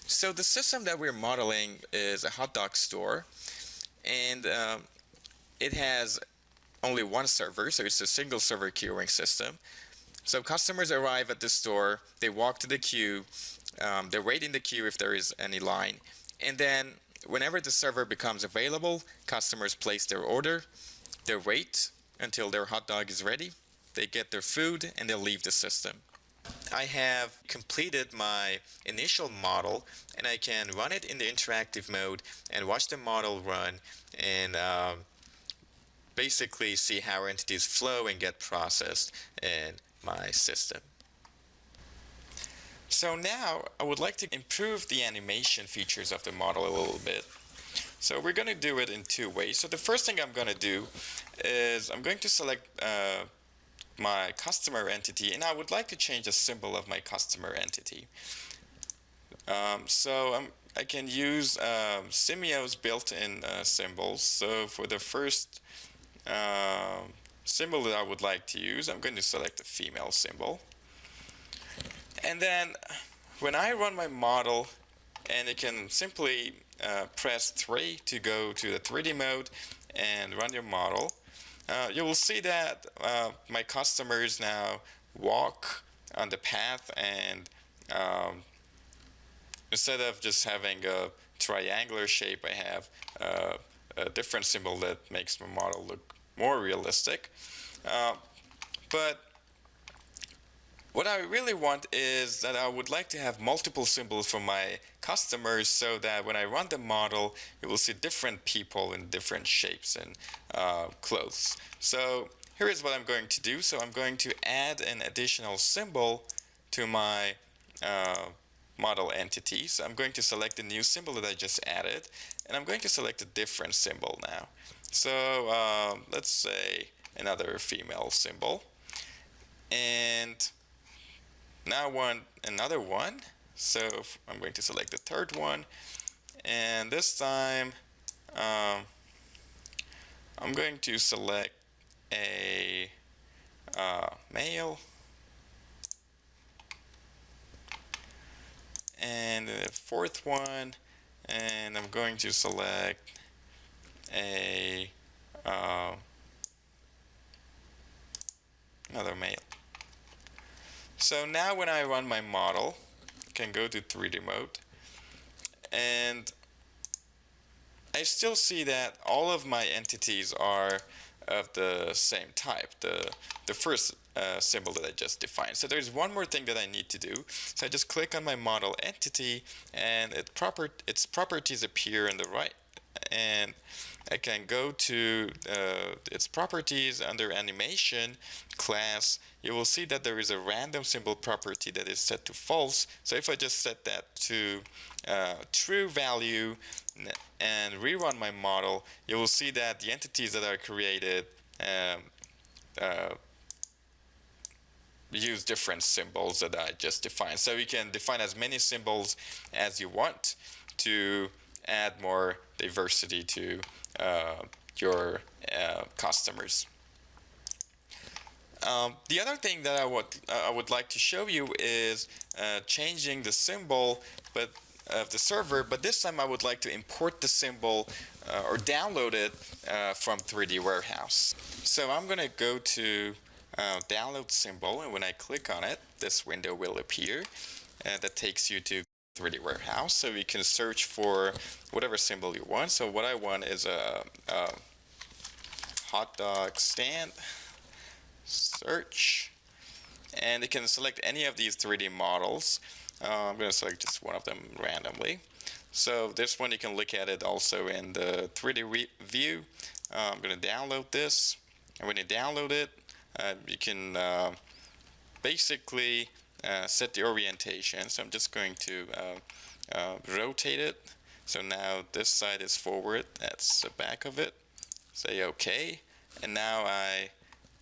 So the system that we're modeling is a hot dog store, and it has only one server, so it's a single server queuing system. So customers arrive at the store, they walk to the queue, they wait in the queue if there is any line, and then whenever the server becomes available, customers place their order, they wait until their hot dog is ready, they get their food, and they leave the system. I have completed my initial model, and I can run it in the interactive mode and watch the model run and basically see how entities flow and get processed in my system. So now I would like to improve the animation features of the model a little bit. So we're going to do it in two ways. So the first thing I'm going to do is I'm going to select my customer entity, and I would like to change the symbol of my customer entity. I can use Simio's built-in symbols. So for the first symbol that I would like to use, I'm going to select a female symbol. And then when I run my model, and it can simply press 3 to go to the 3D mode and run your model, you will see that my customers now walk on the path, and instead of just having a triangular shape, I have a different symbol that makes my model look more realistic. But what I really want is that I would like to have multiple symbols for my customers, so that when I run the model, you will see different people in different shapes and clothes. So here is what I'm going to do. So I'm going to add an additional symbol to my model entity. So I'm going to select the new symbol that I just added, and I'm going to select a different symbol now. So let's say another female symbol. And now I want another one, so I'm going to select the third one, and this time I'm going to select a male, and the fourth one, and I'm going to select a another male. So now when I run my model, I can go to 3D mode, and I still see that all of my entities are of the same type, the first symbol that I just defined. So there's one more thing that I need to do. So I just click on my model entity, and its properties appear on the right, and I can go to its properties under animation class. You will see that there is a random symbol property that is set to false. So if I just set that to true value and rerun my model, you will see that the entities that are created use different symbols that I just defined. So you can define as many symbols as you want to add more diversity to your customers. The other thing that I would like to show you is changing the symbol of the server, but this time I would like to import the symbol or download it from 3D Warehouse. So I'm going to go to download symbol, and when I click on it, this window will appear that takes you to 3D Warehouse. So you can search for whatever symbol you want. So what I want is a hot dog stand. Search, and you can select any of these 3D models. I'm going to select just one of them randomly. So this one, you can look at it also in the 3D view. I'm going to download this, and when you download it, you can basically set the orientation. So I'm just going to rotate it. So now this side is forward, that's the back of it. Say OK, and now I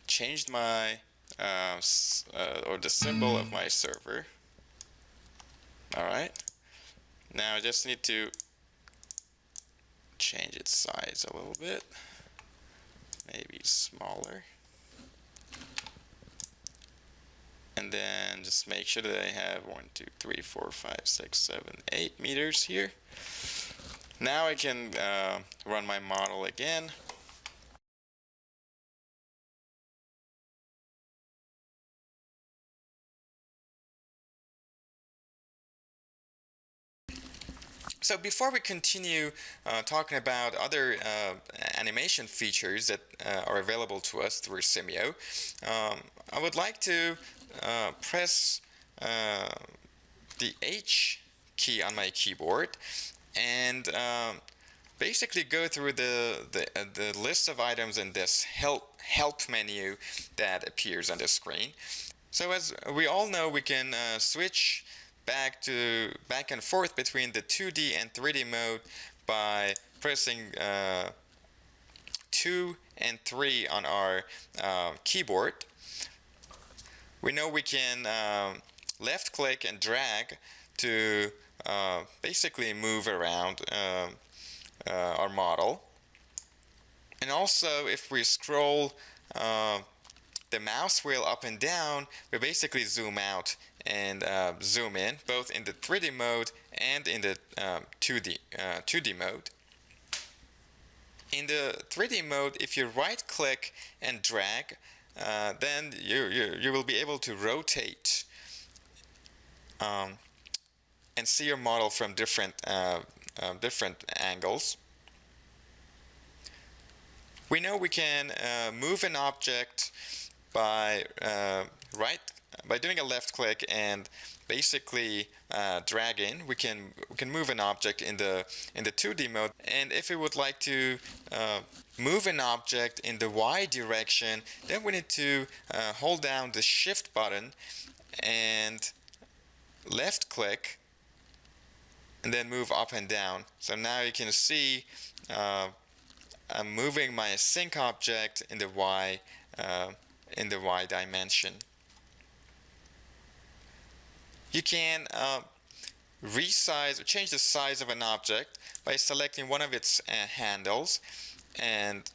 changed my or the symbol of my server. Alright, now I just need to change its size a little bit, maybe smaller. And then just make sure that I have 1, 2, 3, 4, 5, 6, 7, 8 meters here. Now I can run my model again. So before we continue talking about other animation features that are available to us through Simio, I would like to press the H key on my keyboard and basically go through the list of items in this help menu that appears on the screen. So as we all know, we can switch back and forth between the 2D and 3D mode by pressing 2 and 3 on our keyboard. We know we can left click and drag to basically move around our model. And also, if we scroll the mouse wheel up and down, we basically zoom out and zoom in, both in the 3D mode and in the 2D mode. In the 3D mode, if you right click and drag, then you will be able to rotate and see your model from different angles. We know we can move an object by doing a left click and basically dragging. We can move an object in the 2D mode, and if we would like to move an object in the Y direction, then we need to hold down the Shift button and left click and then move up and down. So now you can see I'm moving my sync object in the Y dimension. You can resize or change the size of an object by selecting one of its handles and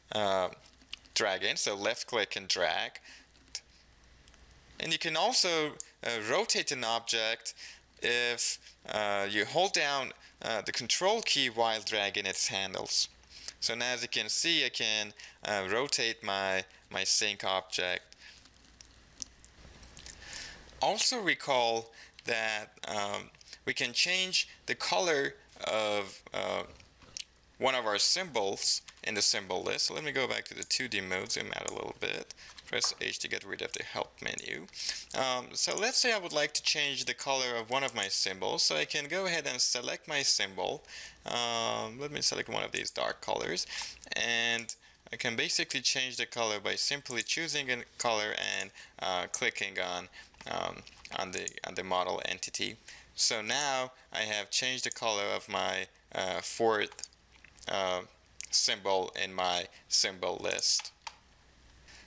drag in. So left click and drag. And you can also rotate an object if you hold down the control key while dragging its handles. So now, as you can see, I can rotate my sync object. Also recall that we can change the color of one of our symbols in the symbol list. So let me go back to the 2D mode, zoom out a little bit, press H to get rid of the help menu. So let's say I would like to change the color of one of my symbols. So I can go ahead and select my symbol. Let me select one of these dark colors, and I can basically change the color by simply choosing a color and clicking on the model entity. So now I have changed the color of my fourth symbol in my symbol list.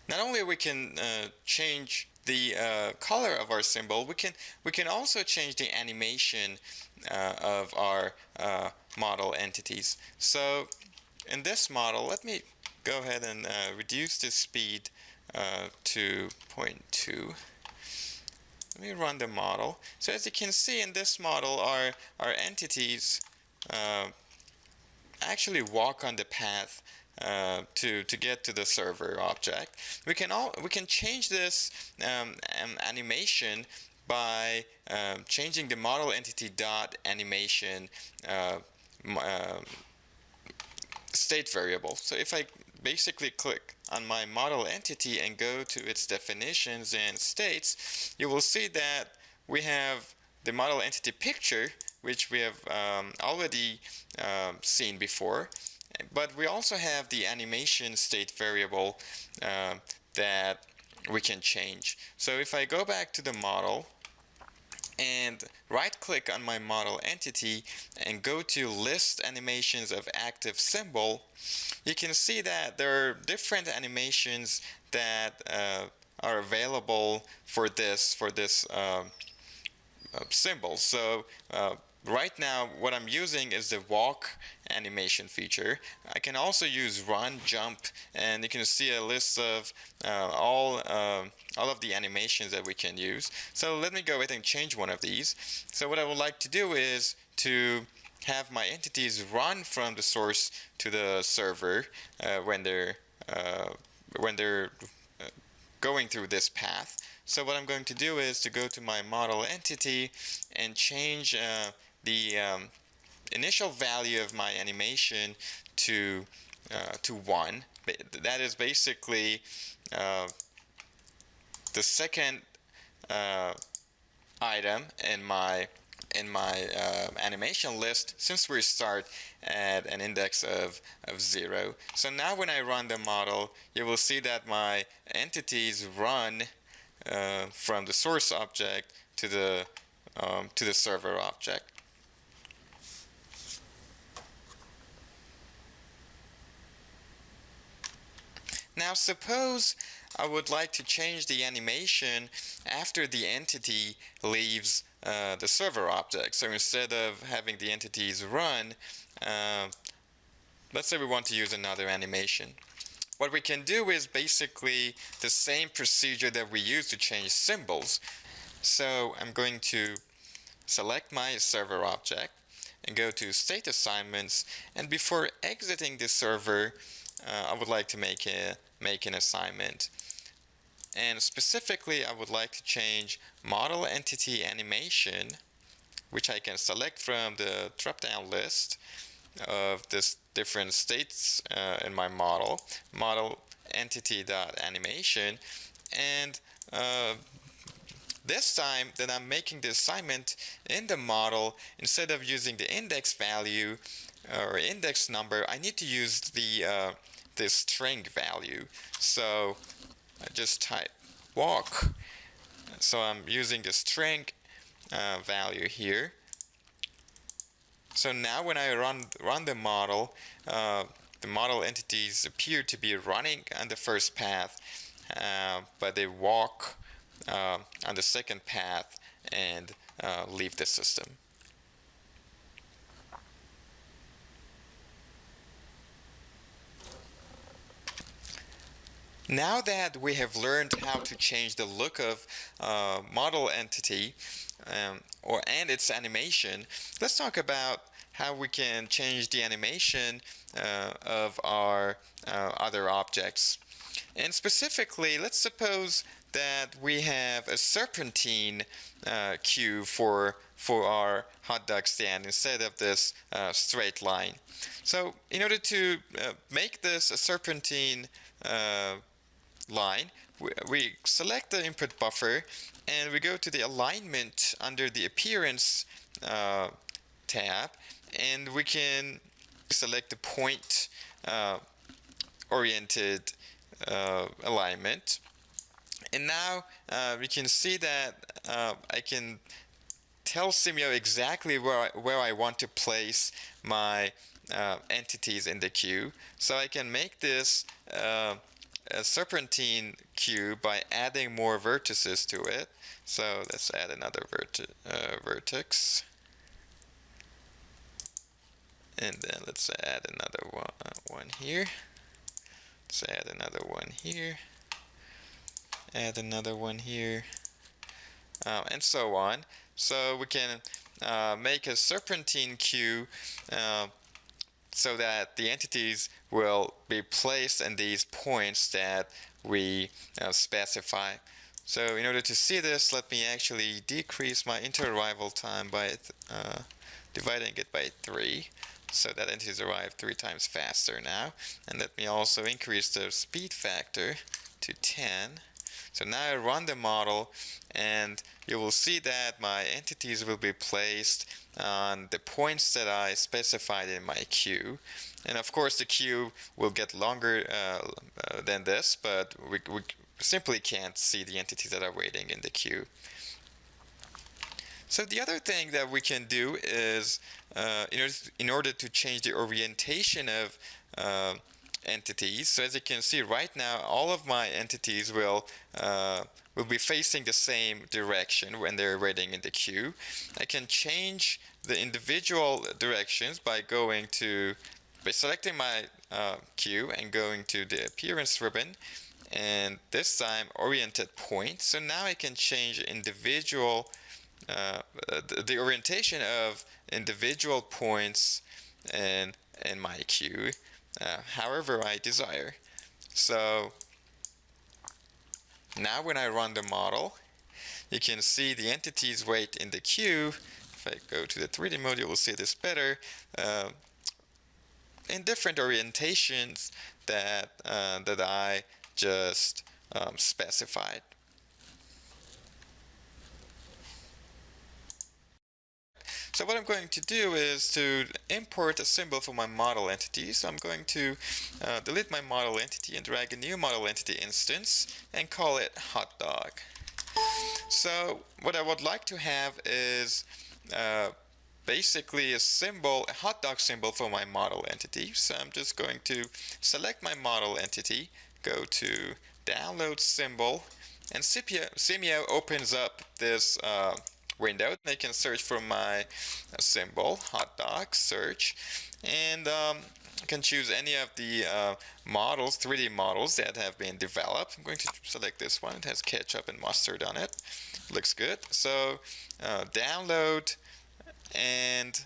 Not only we can change the color of our symbol, we can also change the animation of our model entities. So in this model, let me go ahead and reduce the speed to 0.2. Let me run the model. So as you can see in this model, our entities actually walk on the path to get to the server object. We can change this animation by changing the model entity dot animation state variable. So if I basically click on my model entity and go to its definitions and states, you will see that we have the model entity picture, which we have already seen before, but we also have the animation state variable that we can change. So if I go back to the model and right click on my model entity and go to list animations of active symbol, you can see that there are different animations that are available for this symbol. So right now what I'm using is the walk animation feature. I can also use run, jump, and you can see a list of all of the animations that we can use. So let me go ahead and change one of these. So what I would like to do is to have my entities run from the source to the server when they're going through this path. So what I'm going to do is to go to my model entity and change the initial value of my animation to 1. That is basically the second item in my animation list, since we start at an index of 0. So now when I run the model, you will see that my entities run from the source object to the server object. Now suppose I would like to change the animation after the entity leaves the server object. So instead of having the entities run, let's say we want to use another animation. What we can do is basically the same procedure that we use to change symbols. So I'm going to select my server object and go to state assignments, and before exiting the server, I would like to make an assignment. And specifically, I would like to change model entity animation, which I can select from the drop-down list of this different states in my model entity.animation, and this time that I'm making the assignment in the model, instead of using the index value or index number, I need to use the string value. So I just type walk. So I'm using the string value here. So now when I run the model entities appear to be running on the first path, but they walk on the second path and leave the system. Now that we have learned how to change the look of model entity and its animation, let's talk about how we can change the animation of our other objects. And specifically, let's suppose that we have a serpentine cue for our hot dog stand instead of this straight line. So in order to make this a serpentine line, we select the input buffer and we go to the alignment under the appearance tab, and we can select the point oriented alignment. And now we can see that I can tell Simio exactly where I want to place my entities in the queue. So I can make this a serpentine queue by adding more vertices to it. So let's add another vertex. And then let's add another one here. Let's add another one here. Add another one here. And so on. So we can make a serpentine queue so that the entities will be placed in these points that we specify. So in order to see this, let me actually decrease my inter-arrival time by dividing it by 3, so that entities arrive 3 times faster now. And let me also increase the speed factor to 10. So now I run the model, and you will see that my entities will be placed on the points that I specified in my queue. And of course the queue will get longer than this, but we simply can't see the entities that are waiting in the queue. So the other thing that we can do is, in order to change the orientation of entities, so as you can see right now, all of my entities will be facing the same direction when they're waiting in the queue. I can change the individual directions by selecting my cue and going to the appearance ribbon, and this time oriented point. So now I can change individual the orientation of individual points in my cue however I desire. So now when I run the model, you can see the entity's weight in the cue. If I go to the 3D mode, you will see this better in different orientations that I just specified. So what I'm going to do is to import a symbol for my model entity. So I'm going to delete my model entity and drag a new model entity instance and call it hot dog. So what I would like to have is basically a symbol, a hot dog symbol for my model entity. So I'm just going to select my model entity, go to download symbol, and Simio opens up this window. I can search for my symbol, hot dog, search, and I can choose any of the models, 3D models that have been developed. I'm going to select this one. It has ketchup and mustard on it. Looks good. So download, and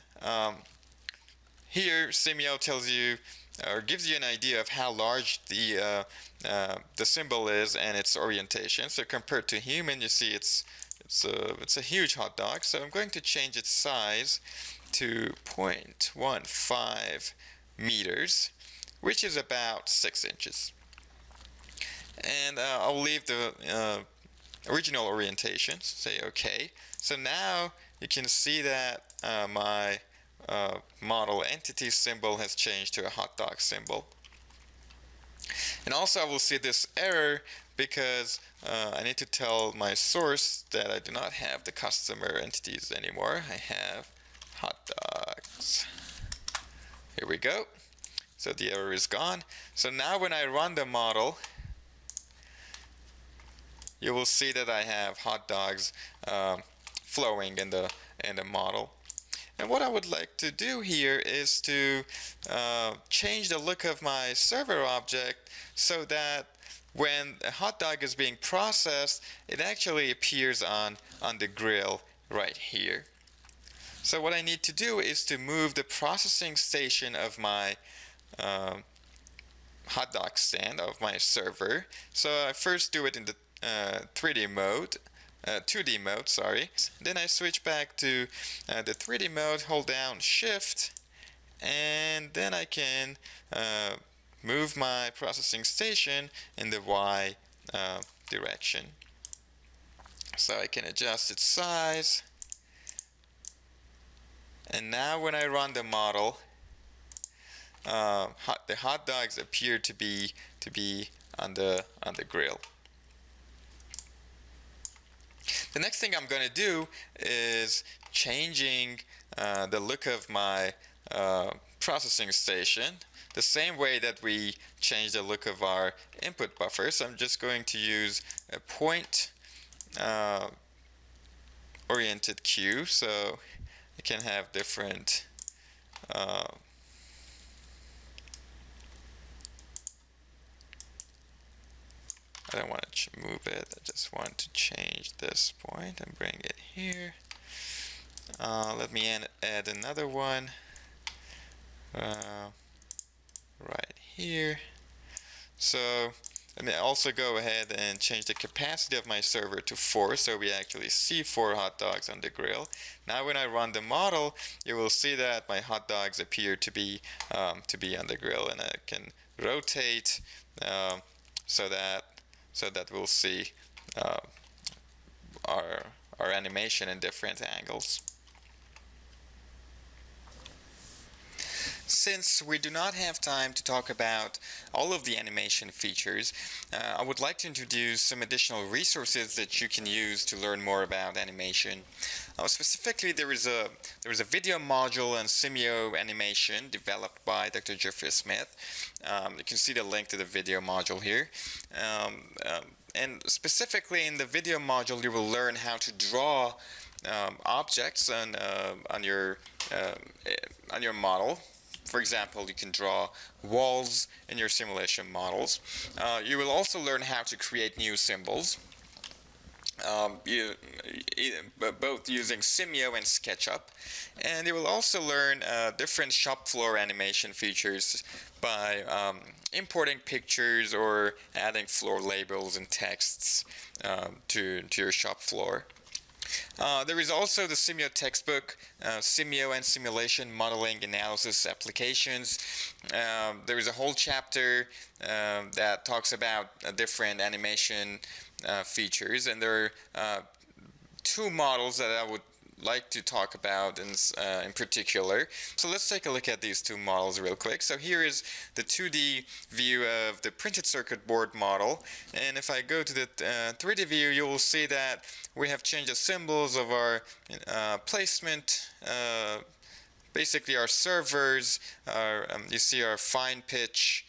here Simio tells you or gives you an idea of how large the symbol is and its orientation. So compared to human, you see it's a huge hot dog. So I'm going to change its size to 0.15 meters, which is about 6 inches. And I'll leave the original orientation, say OK. So now you can see that my model entity symbol has changed to a hot dog symbol. And also I will see this error because I need to tell my source that I do not have the customer entities anymore. I have hot dogs. Here we go. So the error is gone. So now when I run the model, you will see that I have hot dogs flowing in the model. And what I would like to do here is to change the look of my server object so that when a hot dog is being processed, it actually appears on the grill right here. So what I need to do is to move the processing station of my hot dog stand, of my server. So I first do it in the 3D mode. 2D mode, sorry. Then I switch back to the 3D mode, hold down Shift, and then I can move my processing station in the Y direction. So I can adjust its size. And now when I run the model, the hot dogs appear to be on the grill. The next thing I'm going to do is changing the look of my processing station the same way that we change the look of our input buffer. So I'm just going to use a point oriented cue, so I can have different I don't want to move it, I just want to change this point and bring it here. Let me add another one right here. So let me also go ahead and change the capacity of my server to 4, so we actually see 4 hot dogs on the grill. Now when I run the model, you will see that my hot dogs appear to be on the grill, and I can rotate so that we'll see our animation in different angles. Since we do not have time to talk about all of the animation features, I would like to introduce some additional resources that you can use to learn more about animation. Specifically, there is a video module on Simio animation developed by Dr. Jeffrey Smith. You can see the link to the video module here. And specifically in the video module, you will learn how to draw objects on your model. For example, you can draw walls in your simulation models. You will also learn how to create new symbols. Both using Simio and SketchUp, and you will also learn different shop floor animation features by importing pictures or adding floor labels and texts to your shop floor. There is also the Simio textbook, Simio and Simulation Modeling Analysis Applications. There is a whole chapter that talks about different animation features, and there are two models that I would like to talk about in particular. So let's take a look at these two models real quick. So here is the 2D view of the printed circuit board model, and if I go to the 3D view, you will see that we have changed the symbols of our placement. Basically our servers, you see our fine pitch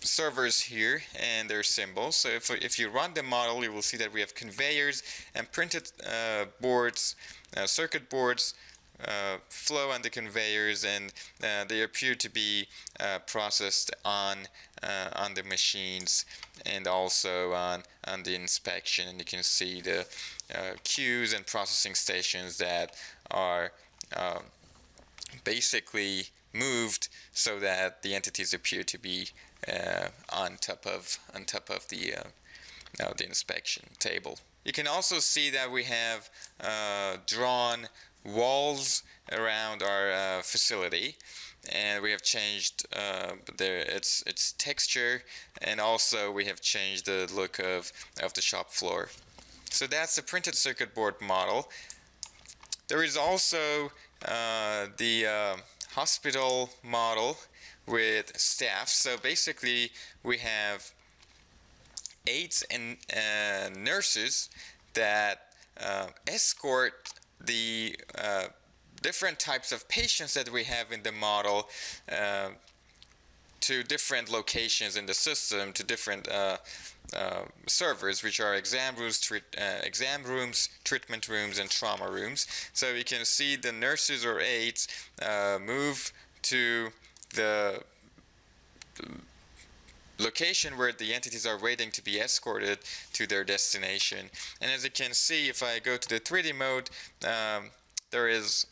servers here and their symbols. So if you run the model, you will see that we have conveyors and printed boards, circuit boards flow on the conveyors, and they appear to be processed on the machines and also on the inspection. And you can see the queues and processing stations that are basically moved so that the entities appear to be on top of the inspection table. You can also see that we have drawn walls around our facility, and we have changed its texture, and also we have changed the look of the shop floor. So that's the printed circuit board model. There is also the hospital model with staff. So basically we have aides and nurses that escort the different types of patients that we have in the model to different locations in the system, to different servers, which are exam rooms, treatment rooms, and trauma rooms. So you can see the nurses or aides move to the location where the entities are waiting to be escorted to their destination. And as you can see, if I go to the 3D mode, there is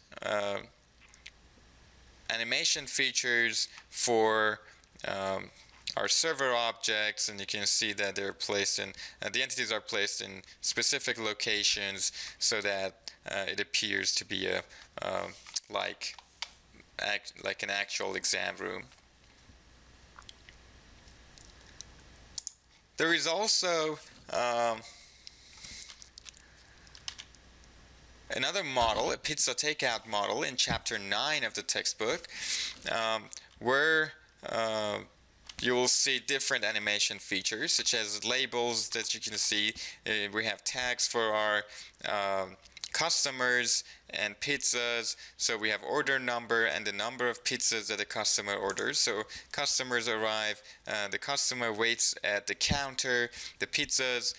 animation features for our server objects, and you can see that they're placed in the entities are placed in specific locations so that it appears to be like an actual exam room. There is also another model, a pizza takeout model, in chapter 9 of the textbook, where you will see different animation features, such as labels that you can see. We have tags for our customers and pizzas. So we have order number and the number of pizzas that the customer orders. So customers arrive, the customer waits at the counter, the pizzas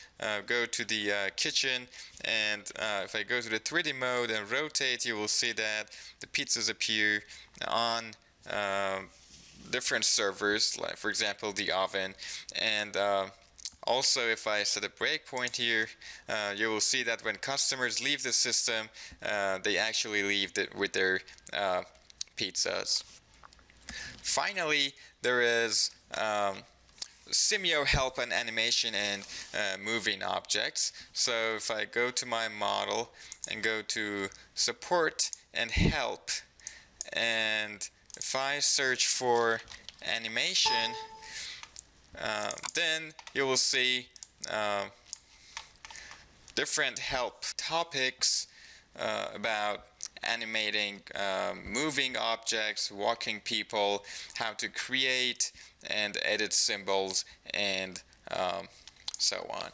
go to the kitchen, and if I go to the 3D mode and rotate, you will see that the pizzas appear on different servers, like for example the oven. And also, if I set a breakpoint here, you will see that when customers leave the system, they actually leave with their pizzas. Finally, there is Simio help on animation and moving objects. So if I go to my model and go to support and help, and if I search for animation, then you will see different help topics about animating moving objects, walking people, how to create and edit symbols, and so on.